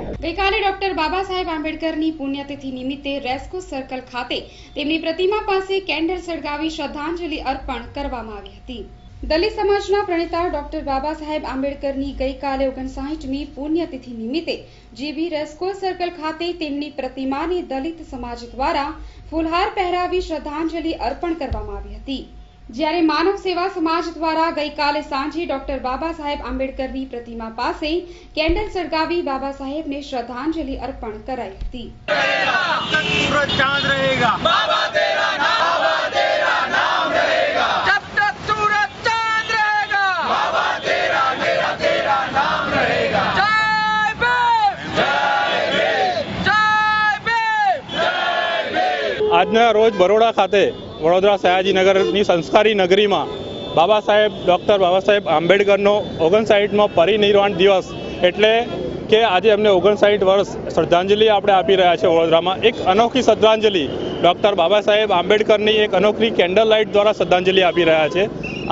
ગઈકાલે ડોક્ટર બાબા સાહેબ આંબેડકરની પુણ્યતિથિ નિમિત્તે રેસ્કો સર્કલ ખાતે તેમની પ્રતિમા પાસે કેન્ડલ સળગાવી શ્રદ્ધાંજલિ અર્પણ કરવામાં આવી હતી। દલિત સમાજના પ્રણેતા ડોક્ટર બાબા સાહેબ આંબેડકરની ગઈકાલે 59મી પુણ્યતિથિ નિમિત્તે જીબી રેસ્કો સર્કલ ખાતે તેમની પ્રતિમાને દલિત સમાજ દ્વારા ફૂલહાર પહેરાવી શ્રદ્ધાંજલિ અર્પણ કરવામાં આવી હતી। જ્યારે માનવ સેવા સમાજ દ્વારા ગઈકાલે સાંજે ડોક્ટર બાબા સાહેબ આંબેડકરની પ્રતિમા પાસે કેન્ડલ સળગાવી બાબા સાહેબને શ્રદ્ધાંજલિ અર્પણ કરાઈ હતી। આજના રોજ બરોડા ખાતે વડોદરા સયાજીનગરની સંસ્કારી નગરીમાં બાબા સાહેબ ડૉક્ટર બાબા સાહેબ આંબેડકરનો 59મો પરિનિર્વાણ દિવસ એટલે કે આજે એમને 59 વર્ષ શ્રદ્ધાંજલિ આપણે આપી રહ્યા છે। વડોદરામાં એક અનોખી શ્રદ્ધાંજલિ ડૉક્ટર બાબા સાહેબ આંબેડકરની એક અનોખી કેન્ડલ લાઇટ દ્વારા શ્રદ્ધાંજલિ આપી રહ્યા છે।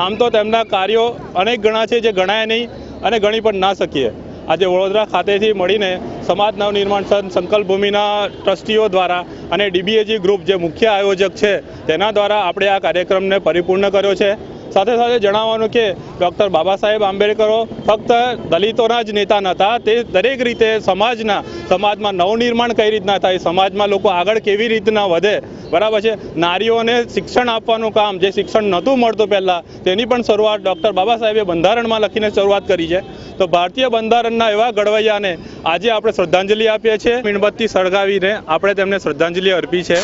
આમ તો તેમના કાર્યો અનેક ગણા છે જે ગણાય નહીં અને ગણી પણ ના શકીએ। આજે વડોદરા ખાતેથી મળીને સમાજ નવનિર્માણ સંઘ સંકલ્પ ભૂમિના ટ્રસ્ટીઓ દ્વારા અને ડીબીએજી ગ્રુપ જે મુખ્ય આયોજક છે તેના દ્વારા આપણે આ કાર્યક્રમને પરિપૂર્ણ કર્યો છે। સાથે સાથે જણાવવાનું કે ડૉક્ટર બાબા સાહેબ આંબેડકરો ફક્ત દલિતોના જ નેતા નહોતા, તે દરેક રીતે સમાજમાં નવનિર્માણ કઈ રીતના થાય, સમાજમાં લોકો આગળ કેવી રીતના વધે, બરાબર છે। નારીઓને શિક્ષણ આપવાનું કામ જે શિક્ષણ નહોતું મળતું પહેલાં તેની પણ શરૂઆત ડૉક્ટર બાબા સાહેબે બંધારણમાં લખીને શરૂઆત કરી છે। તો ભારતીય બંધારણના એવા ઘડવૈયાને આજે આપણે શ્રદ્ધાંજલિ આપીએ છીએ। મીણબત્તી સળગાવીને આપણે તેમને શ્રદ્ધાંજલિ અર્પી છે।